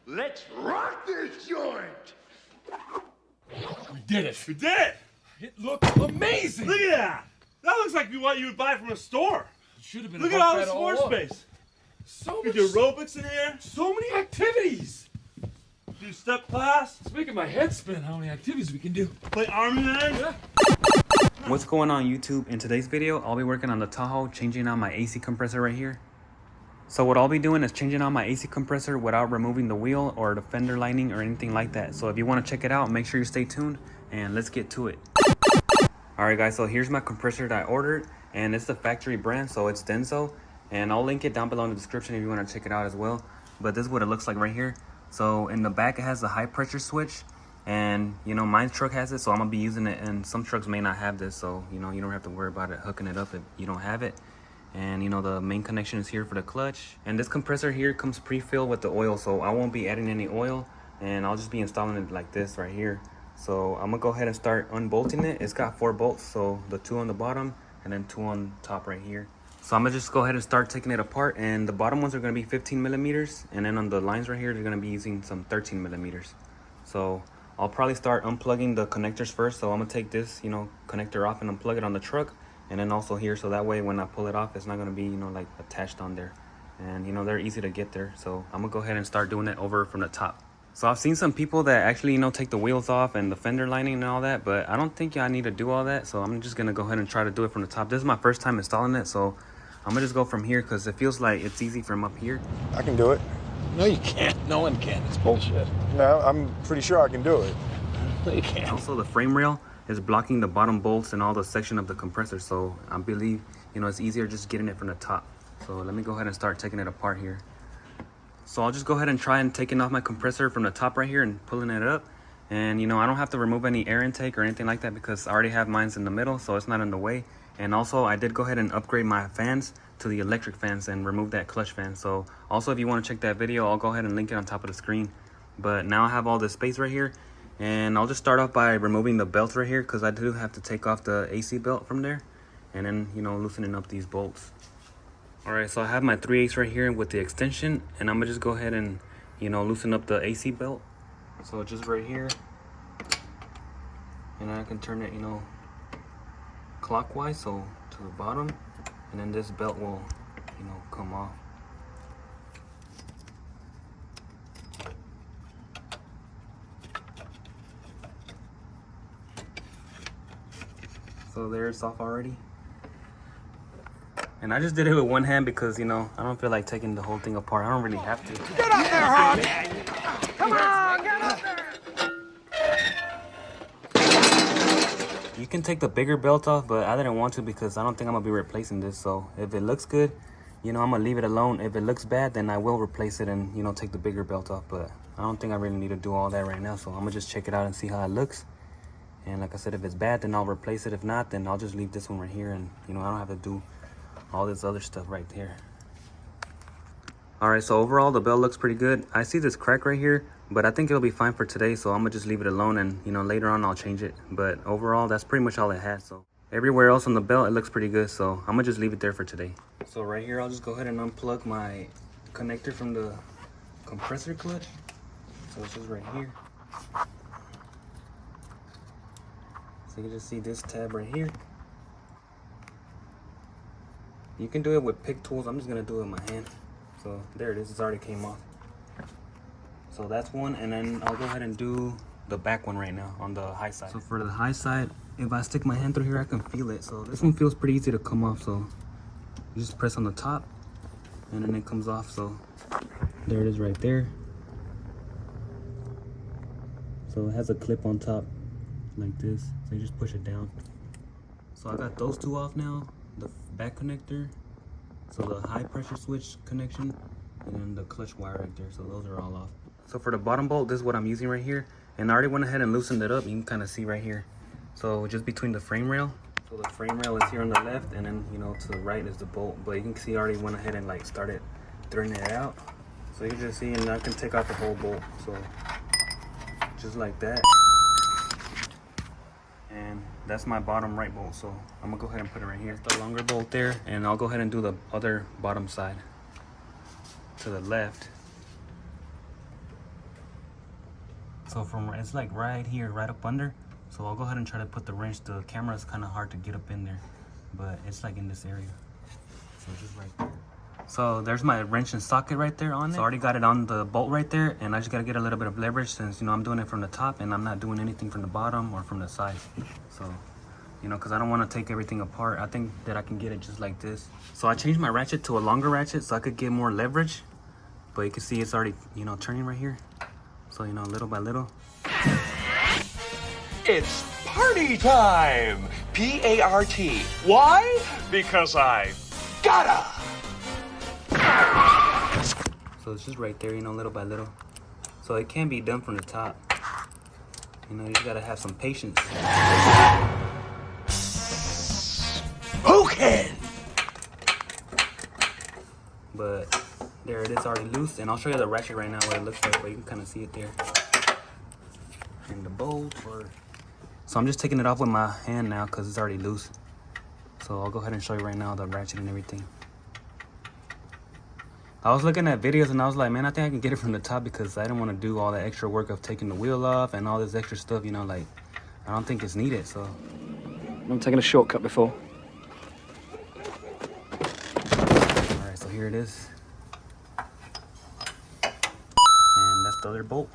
Let's rock this joint! We did it. We did it! It looks amazing. Look at that! That looks like what you would buy from a store. It should have been. Look at all this floor all space. So You much. do aerobics in here. So many activities. Do step class. It's making my head spin. How many activities we can do? Play Army Man. Yeah. What's going on YouTube? In today's video, I'll be working on the Tahoe, changing out my AC compressor right here. So what I'll be doing is changing out my AC compressor without removing the wheel or the fender lining or anything like that. So if you want to check it out, make sure you stay tuned and let's get to it. Alright guys, so here's my compressor that I ordered and it's the factory brand, so it's Denso. And I'll link it down below in the description if you want to check it out as well. But this is what it looks like right here. So in the back it has a high pressure switch. And you know, my truck has it, so I'm gonna be using it, and some trucks may not have this, so you know, you don't have to worry about it hooking it up if you don't have it. And you know, the main connection is here for the clutch, and this compressor here comes pre-filled with the oil, so I won't be adding any oil, and I'll just be installing it like this right here. So I'm gonna go ahead and start unbolting it. It's got 4 bolts, so the 2 on the bottom and then 2 on top right here. So I'm gonna just go ahead and start taking it apart, and the bottom ones are gonna be 15 millimeters, and then on the lines right here they're gonna be using some 13 millimeters. So I'll probably start unplugging the connectors first. So I'm gonna take this, you know, connector off and unplug it on the truck, and then also here, so that way when I pull it off, it's not gonna be, you know, like attached on there. And you know, they're easy to get there. So I'm gonna go ahead and start doing it over from the top. So I've seen some people that actually, you know, take the wheels off and the fender lining and all that, but I don't think I need to do all that. So I'm just gonna go ahead and try to do it from the top. This is my first time installing it, so I'm gonna just go from here because it feels like it's easy from up here. I can do it. No, you can't. No one can. It's bullshit. No, I'm pretty sure I can do it. No, you can't. Also, the frame rail is blocking the bottom bolts and all the section of the compressor, so I believe, you know, it's easier just getting it from the top. So let me go ahead and start taking it apart here. So I'll just go ahead and try and taking off my compressor from the top right here and pulling it up. And you know, I don't have to remove any air intake or anything like that because I already have mines in the middle, so it's not in the way. And also I did go ahead and upgrade my fans to the electric fans and remove that clutch fan. So also, if you want to check that video, I'll go ahead and link it on top of the screen. But now I have all this space right here, and I'll just start off by removing the belt right here because I do have to take off the AC belt from there, and then, you know, loosening up these bolts. All right, so I have my 3/8 right here with the extension, and I'm gonna just go ahead and, you know, loosen up the AC belt. So just right here, and I can turn it, you know, clockwise, so to the bottom, and then this belt will, you know, come off. So there, it's off already. And I just did it with one hand because, you know, I don't feel like taking the whole thing apart. I don't really have to. Get up there, Hawk! Come on, get up there! You can take the bigger belt off, but I didn't want to because I don't think I'm gonna be replacing this. So if it looks good, you know, I'm gonna leave it alone. If it looks bad, then I will replace it and, you know, take the bigger belt off. But I don't think I really need to do all that right now. So I'm gonna just check it out and see how it looks. And like I said, if it's bad, then I'll replace it. If not, then I'll just leave this one right here, and you know, I don't have to do all this other stuff right there. All right, so overall the belt looks pretty good. I see this crack right here, but I think it'll be fine for today, so I'm gonna just leave it alone, and you know, later on I'll change it. But overall, that's pretty much all it has. So everywhere else on the belt, it looks pretty good, so I'm gonna just leave it there for today. So right here, I'll just go ahead and unplug my connector from the compressor clutch. So it's just right here. So you can just see this tab right here. You can do it with pick tools. I'm just gonna do it with my hand. So there it is, it's already came off. So that's one, and then I'll go ahead and do the back one right now on the high side. So for the high side, if I stick my hand through here, I can feel it. So this one feels pretty easy to come off. So you just press on the top and then it comes off. So there it is right there. So it has a clip on top like this, so you just push it down. So I got those 2 off now, the back connector, so the high pressure switch connection, and then the clutch wire right there. So those are all off. So for the bottom bolt, this is what I'm using right here, and I already went ahead and loosened it up. You can kind of see right here. So just between the frame rail, so the frame rail is here on the left, and then, you know, to the right is the bolt. But you can see I already went ahead and like started throwing it out. So you can just see, and I can take out the whole bolt. So just like that. And that's my bottom right bolt, so I'm gonna go ahead and put it right here. The longer bolt there, and I'll go ahead and do the other bottom side to the left. So it's like right here, right up under. So I'll go ahead and try to put the wrench. The camera is kind of hard to get up in there, but it's like in this area. So just right there. So there's my wrench and socket right there on it. So I already got it on the bolt right there, and I just gotta get a little bit of leverage since, you know, I'm doing it from the top and I'm not doing anything from the bottom or from the side. So, you know, because I don't want to take everything apart. I think that I can get it just like this. So I changed my ratchet to a longer ratchet so I could get more leverage. But you can see it's already, you know, turning right here. So, you know, little by little. It's party time! P-A-R-T. Why? Because I gotta! So it's just right there, you know, little by little. So it can be done from the top. You know, you just gotta have some patience. Who can? But there it is, already loose. And I'll show you the ratchet right now, what it looks like, but you can kind of see it there. And the bolt. So I'm just taking it off with my hand now because it's already loose. So I'll go ahead and show you right now the ratchet and everything. I was looking at videos and I was like, man, I think I can get it from the top because I didn't want to do all the extra work of taking the wheel off and all this extra stuff, you know, like, I don't think it's needed, so. I'm taking a shortcut before. All right, so here it is. And that's the other bolt.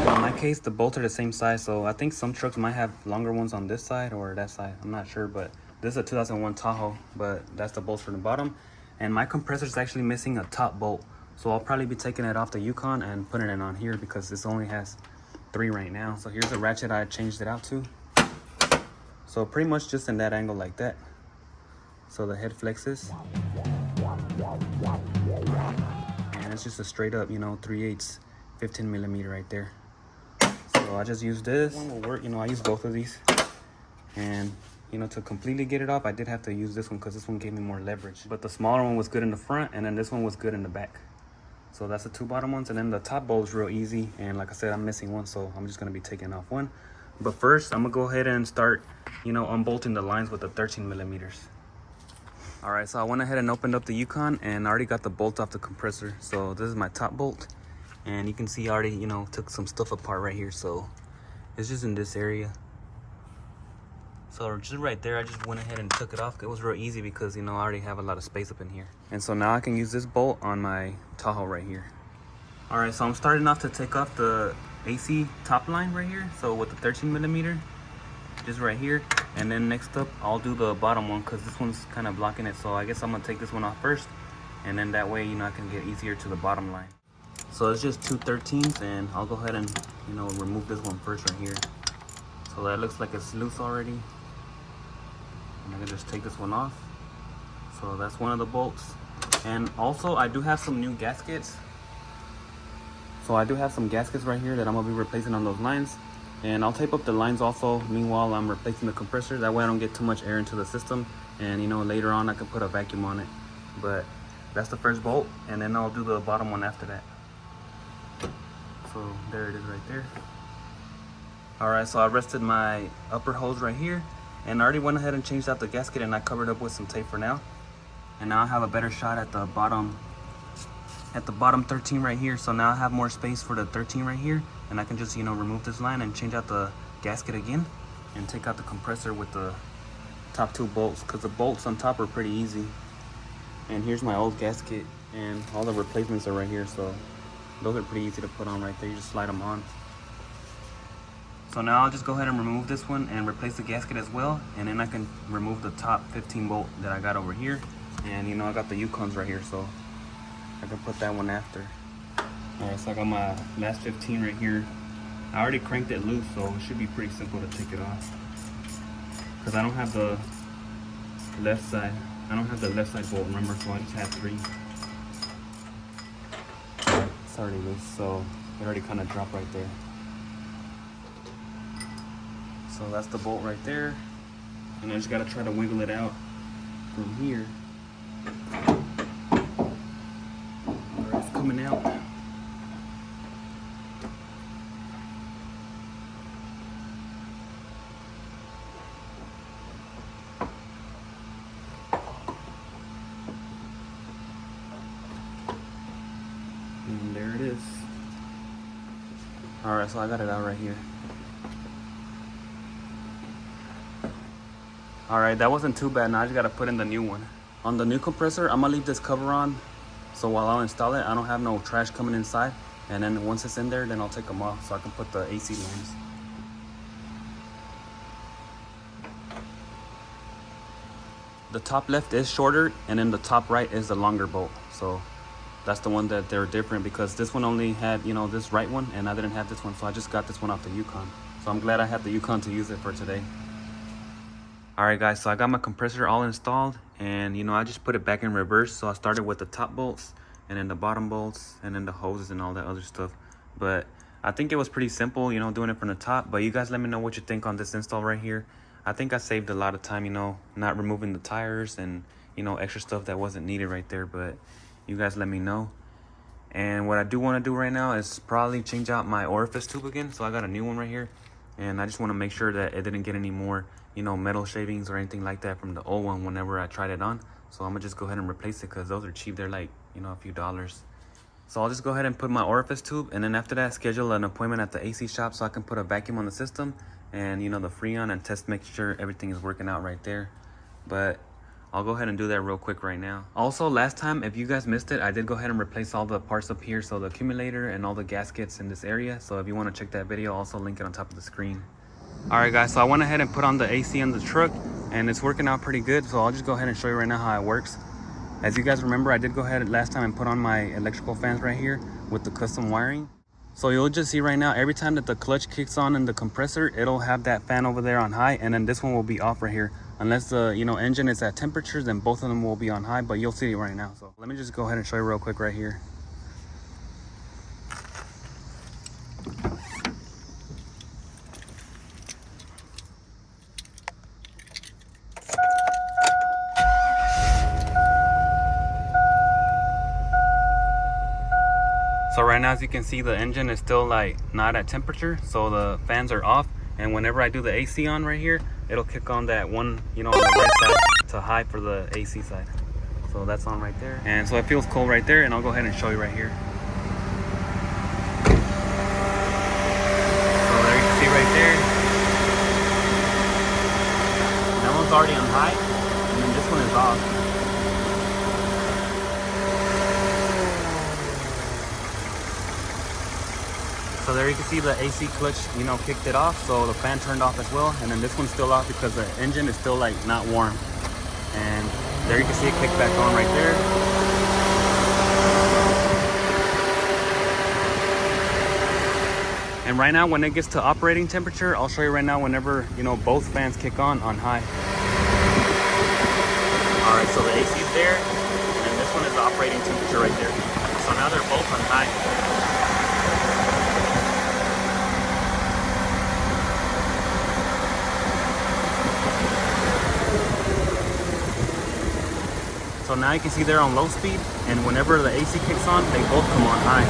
In my case, the bolts are the same size, so I think some trucks might have longer ones on this side or that side. I'm not sure, but this is a 2001 Tahoe, but that's the bolts for the bottom. And my compressor is actually missing a top bolt, so I'll probably be taking it off the Yukon and putting it on here because this only has 3 right now. So here's the ratchet I changed it out to. So pretty much just in that angle like that. So the head flexes. And it's just a straight up, you know, 3/8 15 millimeter right there. So I just use this one will work, you know, I use both of these. And you know, to completely get it off, I did have to use this one because this one gave me more leverage. But the smaller one was good in the front, and then this one was good in the back. So that's the 2 bottom ones, and then the top bolt is real easy. And like I said, I'm missing one, so I'm just gonna be taking off one. But first, I'm gonna go ahead and start, you know, unbolting the lines with the 13 millimeters. All right, so I went ahead and opened up the Yukon, and I already got the bolt off the compressor. So this is my top bolt, and you can see I already, you know, took some stuff apart right here. So it's just in this area. So just right there, I just went ahead and took it off. It was real easy because, you know, I already have a lot of space up in here. And so now I can use this bolt on my Tahoe right here. All right, so I'm starting off to take off the AC top line right here. So with the 13 millimeter, just right here. And then next up, I'll do the bottom one because this one's kind of blocking it. So I guess I'm gonna take this one off first. And then that way, you know, I can get easier to the bottom line. So it's just 2 13s, and I'll go ahead and, you know, remove this one first right here. So that looks like it's loose already. And I can just take this one off. So that's one of the bolts. And also I do have some new gaskets. So I do have some gaskets right here that I'm gonna be replacing on those lines. And I'll tape up the lines also. Meanwhile, I'm replacing the compressor. That way I don't get too much air into the system. And you know, later on I can put a vacuum on it. But that's the first bolt, and then I'll do the bottom one after that. So there it is right there. All right, so I rested my upper hose right here. And I already went ahead and changed out the gasket, and I covered up with some tape for now. And now I have a better shot at the bottom 13 right here. So now I have more space for the 13 right here, and I can just, you know, remove this line and change out the gasket again and take out the compressor with the top 2 bolts, because the bolts on top are pretty easy. And here's my old gasket, and all the replacements are right here. So those are pretty easy to put on right there. You just slide them on. So now I'll just go ahead and remove this one and replace the gasket as well. And then I can remove the top 15 bolt that I got over here. And you know, I got the Yukons right here, so I can put that one after. All right, so I got my last 15 right here. I already cranked it loose, so it should be pretty simple to take it off. Because I don't have the left side. I don't have the left side bolt, remember, so I just have 3. It's already loose, so it already kind of dropped right there. So that's the bolt right there. And I just gotta try to wiggle it out from here. Alright, it's coming out. Alright, so I got it out right here. Alright, that wasn't too bad. Now I just gotta put in the new one. On the new compressor, I'm gonna leave this cover on, so while I'll install it, I don't have no trash coming inside. And then once it's in there, then I'll take them off so I can put the AC lines. The top left is shorter, and then the top right is the longer bolt. So that's the one that they're different, because this one only had, you know, this right one, and I didn't have this one, so I just got this one off the Yukon. So I'm glad I have the Yukon to use it for today. Alright guys, so I got my compressor all installed, and you know, I just put it back in reverse. So I started with the top bolts, and then the bottom bolts, and then the hoses and all that other stuff. But I think it was pretty simple, you know, doing it from the top. But you guys let me know what you think on this install right here. I think I saved a lot of time, you know, not removing the tires and, you know, extra stuff that wasn't needed right there. But you guys let me know. And what I do want to do right now is probably change out my orifice tube again. So I got a new one right here, and I just want to make sure that it didn't get any more, you know, metal shavings or anything like that from the old one whenever I tried it on. So I'm gonna just go ahead and replace it, because those are cheap. They're like, you know, a few dollars. So I'll just go ahead and put my orifice tube, and then after that, schedule an appointment at the AC shop so I can put a vacuum on the system and, you know, the Freon, and test, make sure everything is working out right there. But I'll go ahead and do that real quick right now. Also, last time, if you guys missed it, I did go ahead and replace all the parts up here, so the accumulator and all the gaskets in this area. So if you want to check that video, I'll also link it on top of the screen. Alright guys, so I went ahead and put on the AC on the truck, and it's working out pretty good. So I'll just go ahead and show you right now how it works. As you guys remember, I did go ahead last time and put on my electrical fans right here with the custom wiring. So you'll just see right now, every time that the clutch kicks on in the compressor, it'll have that fan over there on high, and then this one will be off right here. Unless the, you know, engine is at temperature, then both of them will be on high, but you'll see it right now. So let me just go ahead and show you real quick right here. So right now, as you can see, the engine is still like not at temperature, so the fans are off. And whenever I do the AC on right here, it'll kick on that one, you know, on the right side to high for the AC side. So that's on right there. And so it feels cold right there, and I'll go ahead and show you right here. So there you can see right there. That one's already on high, and then this one is off. So there you can see the AC clutch, you know, kicked it off, so the fan turned off as well. And then this one's still off because the engine is still like not warm. And there you can see it kick back on right there. And right now, when it gets to operating temperature, I'll show you right now whenever, you know, both fans kick on high. All right, so the AC is there, and this one is the operating temperature right there. So now they're both on high. So now you can see they're on low speed, and whenever the AC kicks on, they both come on high.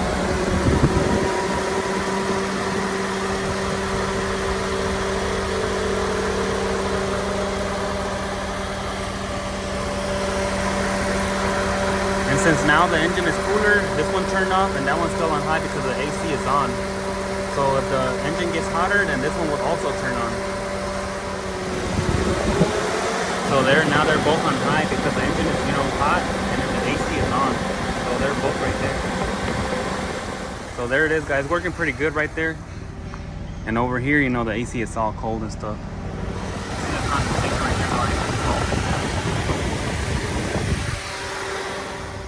And since now the engine is cooler, this one turned off and that one's still on high because the AC is on. So if the engine gets hotter, then this one will also turn on. So now they're both on high because the engine is, you know, hot, and then the AC is on. So they're both right there. So there it is, guys, working pretty good right there. And over here, you know, the AC is all cold and stuff.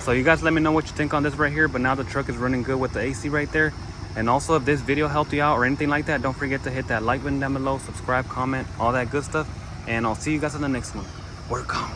So you guys let me know what you think on this right here. But now the truck is running good with the AC right there. And also, if this video helped you out or anything like that, don't forget to hit that like button down below, subscribe, comment, all that good stuff. And I'll see you guys in the next one. Work on.